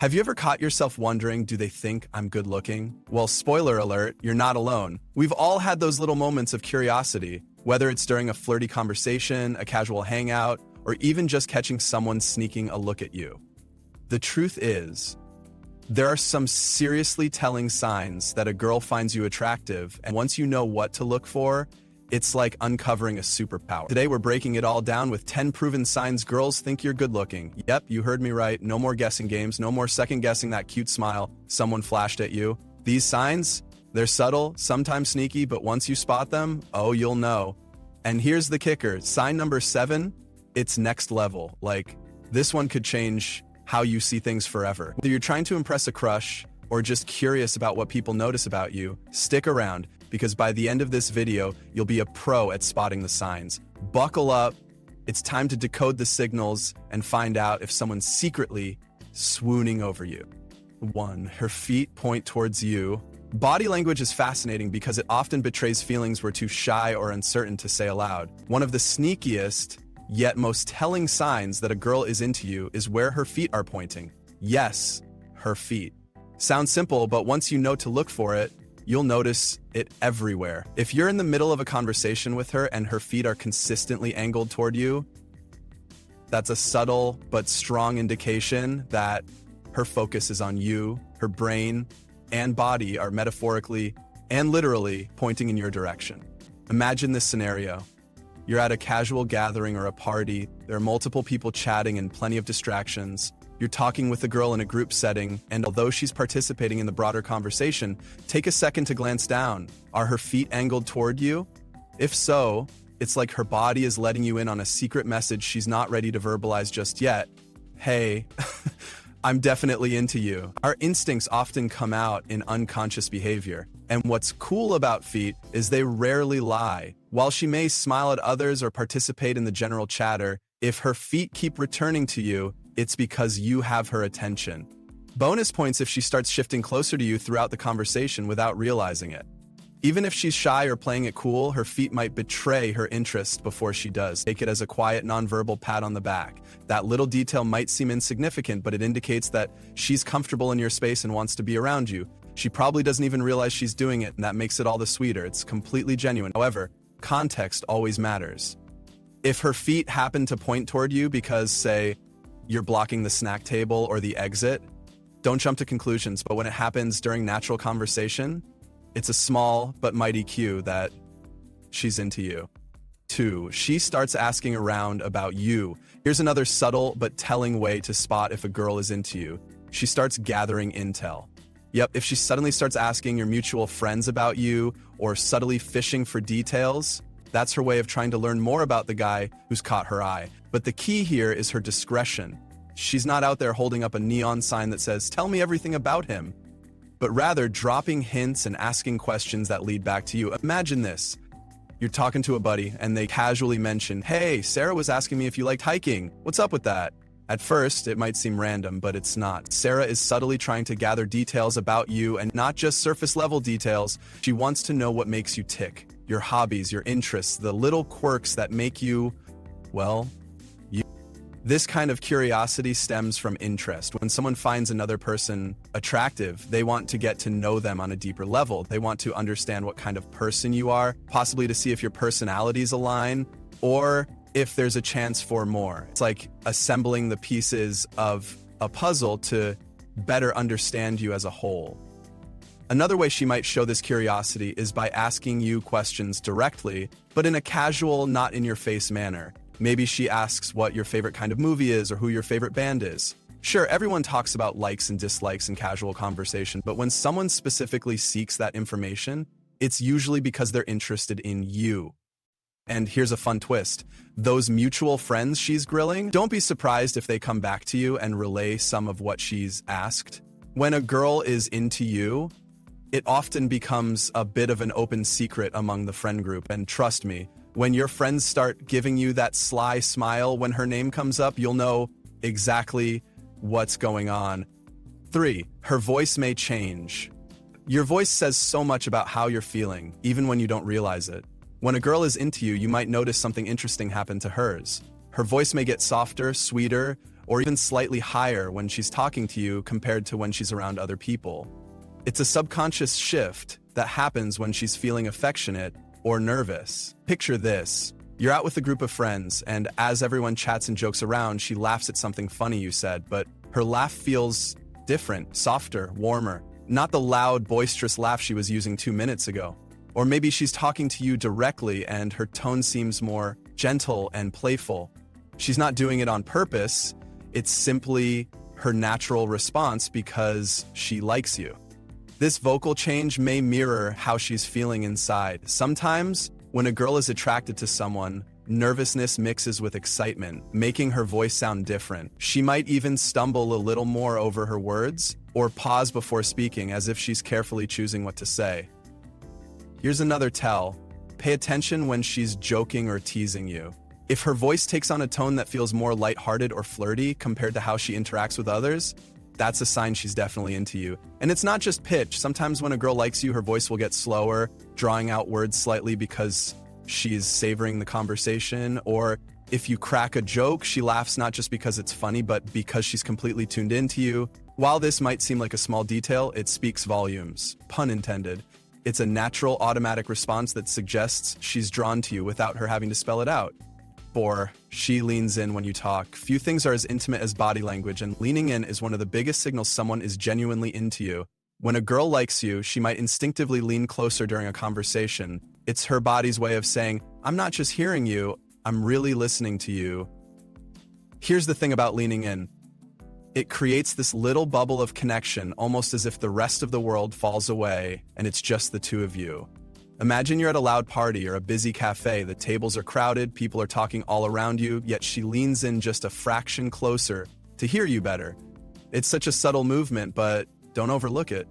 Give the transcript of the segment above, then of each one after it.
Have you ever caught yourself wondering, do they think I'm good looking? Well, spoiler alert, you're not alone. We've all had those little moments of curiosity, whether it's during a flirty conversation, a casual hangout, or even just catching someone sneaking a look at you. The truth is, there are some seriously telling signs that a girl finds you attractive, and once you know what to look for, it's like uncovering a superpower. Today, we're breaking it all down with 10 proven signs girls think you're good looking. Yep, you heard me right. No more guessing games, no more second guessing that cute smile someone flashed at you. These signs, they're subtle, sometimes sneaky, but once you spot them, oh, you'll know. And here's the kicker. Sign number 7, it's next level. Like, this one could change how you see things forever. Whether you're trying to impress a crush or just curious about what people notice about you, stick around, because by the end of this video, you'll be a pro at spotting the signs. Buckle up, it's time to decode the signals and find out if someone's secretly swooning over you. 1. Her feet point towards you. Body language is fascinating because it often betrays feelings we're too shy or uncertain to say aloud. One of the sneakiest, yet most telling signs that a girl is into you is where her feet are pointing. Yes, her feet. Sounds simple, but once you know to look for it, you'll notice it everywhere. If you're in the middle of a conversation with her and her feet are consistently angled toward you, that's a subtle but strong indication that her focus is on you. Her brain and body are metaphorically and literally pointing in your direction. Imagine this scenario. You're at a casual gathering or a party. There are multiple people chatting and plenty of distractions. You're talking with a girl in a group setting, and although she's participating in the broader conversation, take a second to glance down. Are her feet angled toward you? If so, it's like her body is letting you in on a secret message she's not ready to verbalize just yet. Hey, I'm definitely into you. Our instincts often come out in unconscious behavior, and what's cool about feet is they rarely lie. While she may smile at others or participate in the general chatter, if her feet keep returning to you, it's because you have her attention. Bonus points if she starts shifting closer to you throughout the conversation without realizing it. Even if she's shy or playing it cool, her feet might betray her interest before she does. Take it as a quiet, nonverbal pat on the back. That little detail might seem insignificant, but it indicates that she's comfortable in your space and wants to be around you. She probably doesn't even realize she's doing it, and that makes it all the sweeter. It's completely genuine. However, context always matters. If her feet happen to point toward you because, say, you're blocking the snack table or the exit, don't jump to conclusions, but when it happens during natural conversation, it's a small but mighty cue that she's into you. 2. She starts asking around about you. Here's another subtle but telling way to spot if a girl is into you. She starts gathering intel. Yep, if she suddenly starts asking your mutual friends about you or subtly fishing for details, that's her way of trying to learn more about the guy who's caught her eye. But the key here is her discretion. She's not out there holding up a neon sign that says, "Tell me everything about him," but rather dropping hints and asking questions that lead back to you. Imagine this. You're talking to a buddy and they casually mention, "Hey, Sarah was asking me if you liked hiking. What's up with that?" At first, it might seem random, but it's not. Sarah is subtly trying to gather details about you, and not just surface-level details. She wants to know what makes you tick. Your hobbies, your interests, the little quirks that make you, well, you. This kind of curiosity stems from interest. When someone finds another person attractive, they want to get to know them on a deeper level. They want to understand what kind of person you are, possibly to see if your personalities align, or if there's a chance for more. It's like assembling the pieces of a puzzle to better understand you as a whole. Another way she might show this curiosity is by asking you questions directly, but in a casual, not-in-your-face manner. Maybe she asks what your favorite kind of movie is or who your favorite band is. Sure, everyone talks about likes and dislikes in casual conversation, but when someone specifically seeks that information, it's usually because they're interested in you. And here's a fun twist. Those mutual friends she's grilling, don't be surprised if they come back to you and relay some of what she's asked. When a girl is into you, it often becomes a bit of an open secret among the friend group. And trust me, when your friends start giving you that sly smile when her name comes up, you'll know exactly what's going on. 3. Her voice may change. Your voice says so much about how you're feeling, even when you don't realize it. When a girl is into you, you might notice something interesting happen to hers. Her voice may get softer, sweeter, or even slightly higher when she's talking to you compared to when she's around other people. It's a subconscious shift that happens when she's feeling affectionate or nervous. Picture this. You're out with a group of friends, and as everyone chats and jokes around, she laughs at something funny you said, but her laugh feels different, softer, warmer, not the loud, boisterous laugh she was using 2 minutes ago. Or maybe she's talking to you directly and her tone seems more gentle and playful. She's not doing it on purpose, it's simply her natural response because she likes you. This vocal change may mirror how she's feeling inside. Sometimes, when a girl is attracted to someone, nervousness mixes with excitement, making her voice sound different. She might even stumble a little more over her words or pause before speaking as if she's carefully choosing what to say. Here's another tell. Pay attention when she's joking or teasing you. If her voice takes on a tone that feels more lighthearted or flirty compared to how she interacts with others, that's a sign she's definitely into you. And it's not just pitch. Sometimes when a girl likes you, her voice will get slower, drawing out words slightly because she's savoring the conversation. Or if you crack a joke, she laughs not just because it's funny, but because she's completely tuned into you. While this might seem like a small detail, it speaks volumes. Pun intended. It's a natural, automatic response that suggests she's drawn to you without her having to spell it out. 4. She leans in when you talk. Few things are as intimate as body language, and leaning in is one of the biggest signals someone is genuinely into you. When a girl likes you, she might instinctively lean closer during a conversation. It's her body's way of saying, I'm not just hearing you, I'm really listening to you. Here's the thing about leaning in. It creates this little bubble of connection, almost as if the rest of the world falls away and it's just the two of you. Imagine you're at a loud party or a busy cafe. The tables are crowded, people are talking all around you, yet she leans in just a fraction closer to hear you better. It's such a subtle movement, but don't overlook it.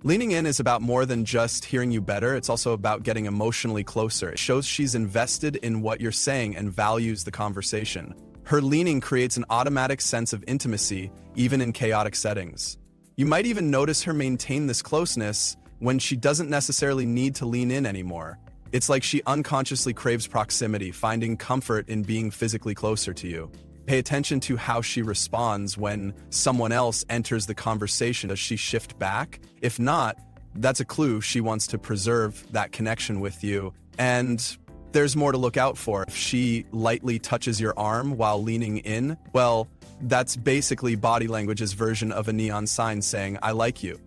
Leaning in is about more than just hearing you better. It's also about getting emotionally closer. It shows she's invested in what you're saying and values the conversation. Her leaning creates an automatic sense of intimacy, even in chaotic settings. You might even notice her maintain this closeness when she doesn't necessarily need to lean in anymore. It's like she unconsciously craves proximity, finding comfort in being physically closer to you. Pay attention to how she responds when someone else enters the conversation. Does she shift back? If not, that's a clue she wants to preserve that connection with you. And there's more to look out for. If she lightly touches your arm while leaning in, well, that's basically body language's version of a neon sign saying, I like you.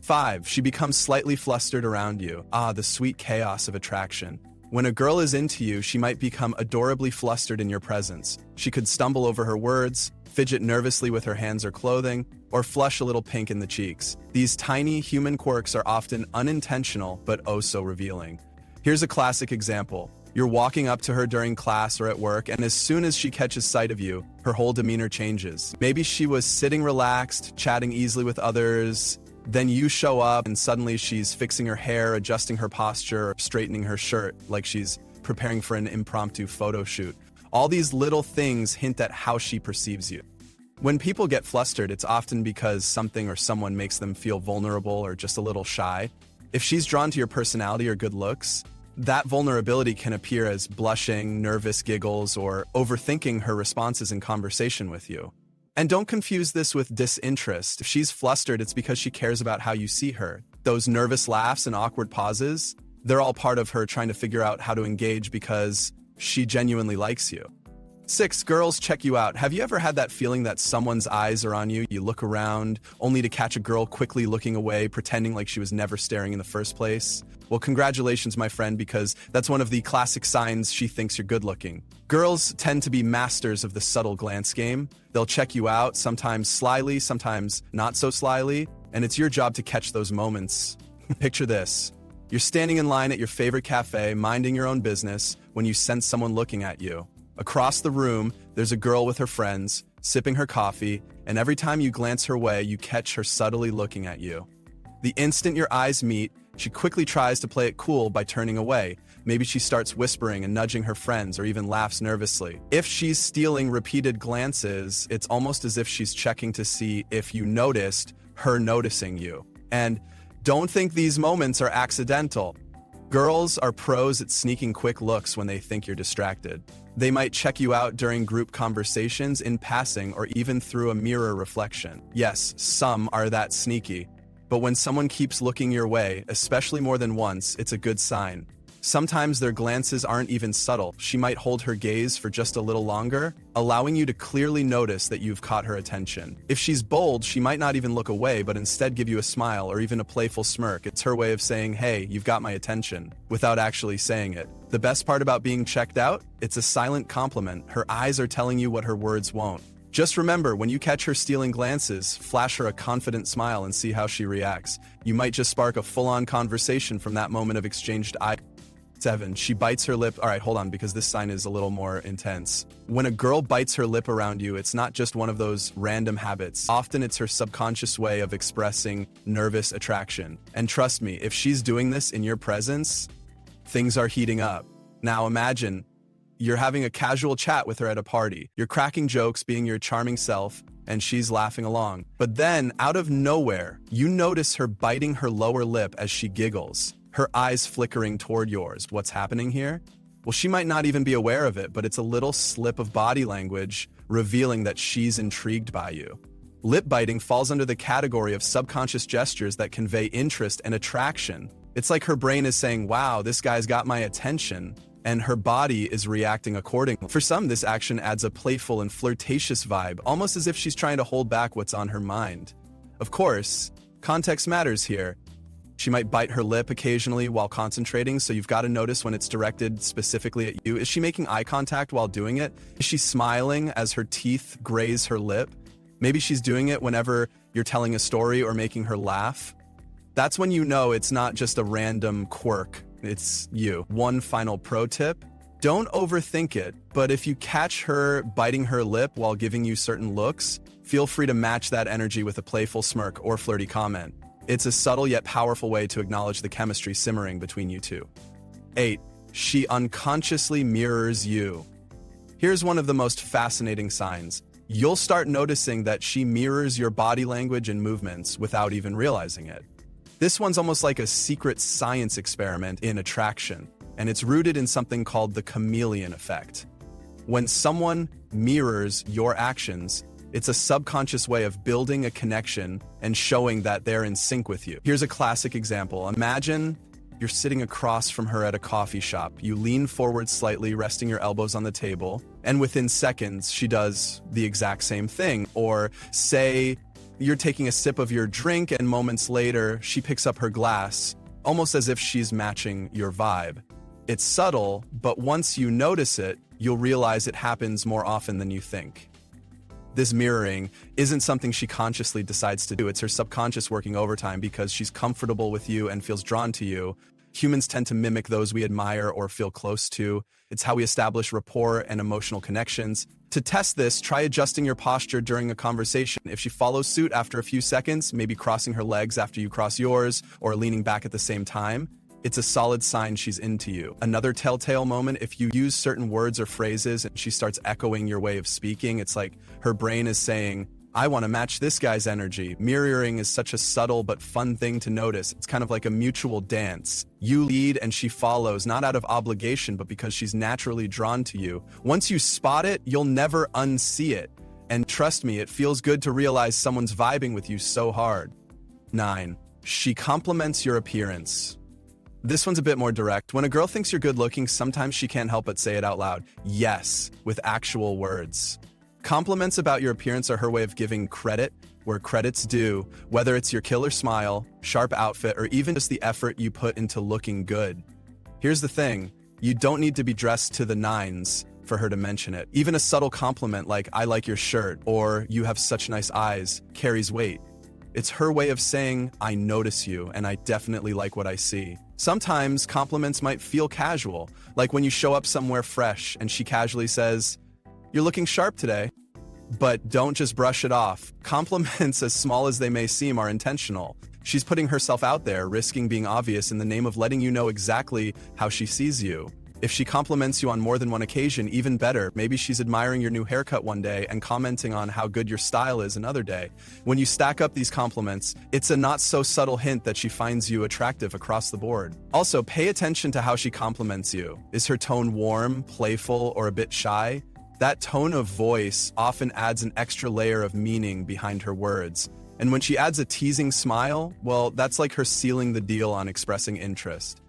5. She becomes slightly flustered around you. The sweet chaos of attraction. When a girl is into you, she might become adorably flustered in your presence. She could stumble over her words, fidget nervously with her hands or clothing, or flush a little pink in the cheeks. These tiny human quirks are often unintentional, but oh so revealing. Here's a classic example. You're walking up to her during class or at work, and as soon as she catches sight of you, her whole demeanor changes. Maybe she was sitting relaxed, chatting easily with others. Then you show up and suddenly she's fixing her hair, adjusting her posture, straightening her shirt like she's preparing for an impromptu photo shoot. All these little things hint at how she perceives you. When people get flustered, it's often because something or someone makes them feel vulnerable or just a little shy. If she's drawn to your personality or good looks, that vulnerability can appear as blushing, nervous giggles, or overthinking her responses in conversation with you. And don't confuse this with disinterest. If she's flustered, it's because she cares about how you see her. Those nervous laughs and awkward pauses, they're all part of her trying to figure out how to engage because she genuinely likes you. 6. Girls check you out. Have you ever had that feeling that someone's eyes are on you? You look around, only to catch a girl quickly looking away, pretending like she was never staring in the first place? Well, congratulations, my friend, because that's one of the classic signs she thinks you're good looking. Girls tend to be masters of the subtle glance game. They'll check you out, sometimes slyly, sometimes not so slyly, and it's your job to catch those moments. Picture this. You're standing in line at your favorite cafe, minding your own business, when you sense someone looking at you. Across the room, there's a girl with her friends, sipping her coffee, and every time you glance her way, you catch her subtly looking at you. The instant your eyes meet, she quickly tries to play it cool by turning away. Maybe she starts whispering and nudging her friends or even laughs nervously. If she's stealing repeated glances, it's almost as if she's checking to see if you noticed her noticing you. And don't think these moments are accidental. Girls are pros at sneaking quick looks when they think you're distracted. They might check you out during group conversations, in passing, or even through a mirror reflection. Yes, some are that sneaky. But when someone keeps looking your way, especially more than once, it's a good sign. Sometimes their glances aren't even subtle. She might hold her gaze for just a little longer, allowing you to clearly notice that you've caught her attention. If she's bold, she might not even look away, but instead give you a smile or even a playful smirk. It's her way of saying, "Hey, you've got my attention," without actually saying it. The best part about being checked out? It's a silent compliment. Her eyes are telling you what her words won't. Just remember, when you catch her stealing glances, flash her a confident smile and see how she reacts. You might just spark a full-on conversation from that moment of exchanged eye. 7. She bites her lip. All right, hold on, because this sign is a little more intense. When a girl bites her lip around you, it's not just one of those random habits. Often it's her subconscious way of expressing nervous attraction. And trust me, if she's doing this in your presence, things are heating up. Now imagine you're having a casual chat with her at a party. You're cracking jokes, being your charming self, and she's laughing along. But then, out of nowhere, you notice her biting her lower lip as she giggles, her eyes flickering toward yours. What's happening here? Well, she might not even be aware of it, but it's a little slip of body language revealing that she's intrigued by you. Lip biting falls under the category of subconscious gestures that convey interest and attraction. It's like her brain is saying, "Wow, this guy's got my attention," and her body is reacting accordingly. For some, this action adds a playful and flirtatious vibe, almost as if she's trying to hold back what's on her mind. Of course, context matters here. She might bite her lip occasionally while concentrating, so you've got to notice when it's directed specifically at you. Is she making eye contact while doing it? Is she smiling as her teeth graze her lip? Maybe she's doing it whenever you're telling a story or making her laugh. That's when you know it's not just a random quirk, it's you. One final pro tip: don't overthink it, but if you catch her biting her lip while giving you certain looks, feel free to match that energy with a playful smirk or flirty comment. It's a subtle yet powerful way to acknowledge the chemistry simmering between you two. 8. She unconsciously mirrors you. Here's one of the most fascinating signs. You'll start noticing that she mirrors your body language and movements without even realizing it. This one's almost like a secret science experiment in attraction, and it's rooted in something called the chameleon effect. When someone mirrors your actions, it's a subconscious way of building a connection and showing that they're in sync with you. Here's a classic example. Imagine you're sitting across from her at a coffee shop. You lean forward slightly, resting your elbows on the table, and within seconds, she does the exact same thing. Or say you're taking a sip of your drink, and moments later, she picks up her glass, almost as if she's matching your vibe. It's subtle, but once you notice it, you'll realize it happens more often than you think. This mirroring isn't something she consciously decides to do. It's her subconscious working overtime because she's comfortable with you and feels drawn to you. Humans tend to mimic those we admire or feel close to. It's how we establish rapport and emotional connections. To test this, try adjusting your posture during a conversation. If she follows suit after a few seconds, maybe crossing her legs after you cross yours or leaning back at the same time, it's a solid sign she's into you. Another telltale moment, if you use certain words or phrases and she starts echoing your way of speaking, it's like her brain is saying, "I want to match this guy's energy." Mirroring is such a subtle but fun thing to notice. It's kind of like a mutual dance. You lead and she follows, not out of obligation, but because she's naturally drawn to you. Once you spot it, you'll never unsee it. And trust me, it feels good to realize someone's vibing with you so hard. 9. She compliments your appearance. This one's a bit more direct. When a girl thinks you're good looking, sometimes she can't help but say it out loud. Yes, with actual words. Compliments about your appearance are her way of giving credit where credit's due, whether it's your killer smile, sharp outfit, or even just the effort you put into looking good. Here's the thing, you don't need to be dressed to the nines for her to mention it. Even a subtle compliment like, "I like your shirt," or "You have such nice eyes," carries weight. It's her way of saying, "I notice you, and I definitely like what I see." Sometimes compliments might feel casual, like when you show up somewhere fresh and she casually says, "You're looking sharp today." But don't just brush it off. Compliments, as small as they may seem, are intentional. She's putting herself out there, risking being obvious in the name of letting you know exactly how she sees you. If she compliments you on more than one occasion, even better. Maybe she's admiring your new haircut one day and commenting on how good your style is another day. When you stack up these compliments, it's a not-so-subtle hint that she finds you attractive across the board. Also, pay attention to how she compliments you. Is her tone warm, playful, or a bit shy? That tone of voice often adds an extra layer of meaning behind her words. And when she adds a teasing smile, well, that's like her sealing the deal on expressing interest.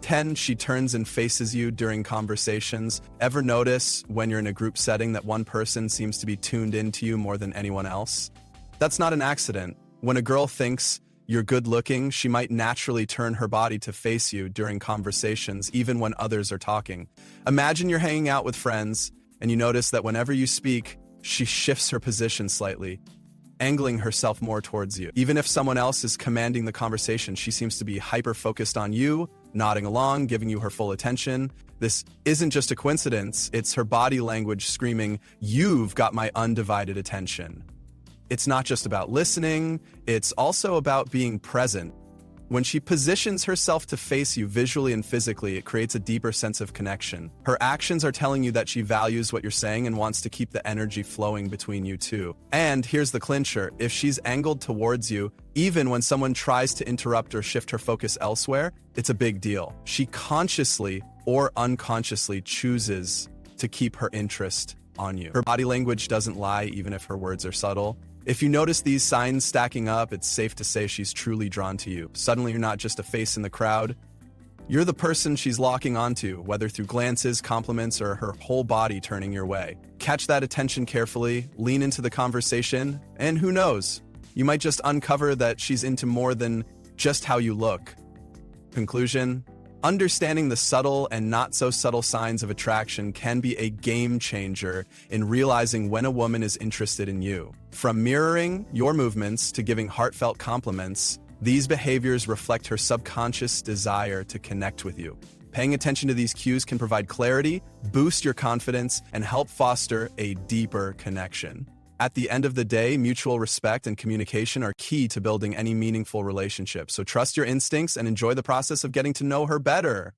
10. She turns and faces you during conversations. Ever notice when you're in a group setting that one person seems to be tuned into you more than anyone else? That's not an accident. When a girl thinks you're good looking, she might naturally turn her body to face you during conversations, even when others are talking. Imagine you're hanging out with friends, and you notice that whenever you speak, she shifts her position slightly, angling herself more towards you. Even if someone else is commanding the conversation, she seems to be hyper-focused on you, nodding along, giving you her full attention. This isn't just a coincidence, it's her body language screaming, "You've got my undivided attention." It's not just about listening, it's also about being present. When she positions herself to face you visually and physically, it creates a deeper sense of connection. Her actions are telling you that she values what you're saying and wants to keep the energy flowing between you two. And here's the clincher, if she's angled towards you, even when someone tries to interrupt or shift her focus elsewhere, it's a big deal. She consciously or unconsciously chooses to keep her interest on you. Her body language doesn't lie, even if her words are subtle. If you notice these signs stacking up, it's safe to say she's truly drawn to you. Suddenly, you're not just a face in the crowd. You're the person she's locking onto, whether through glances, compliments, or her whole body turning your way. Catch that attention carefully, lean into the conversation, and who knows, you might just uncover that she's into more than just how you look. Conclusion: understanding the subtle and not-so-subtle signs of attraction can be a game changer in realizing when a woman is interested in you. From mirroring your movements to giving heartfelt compliments, these behaviors reflect her subconscious desire to connect with you. Paying attention to these cues can provide clarity, boost your confidence, and help foster a deeper connection. At the end of the day, mutual respect and communication are key to building any meaningful relationship. So trust your instincts and enjoy the process of getting to know her better.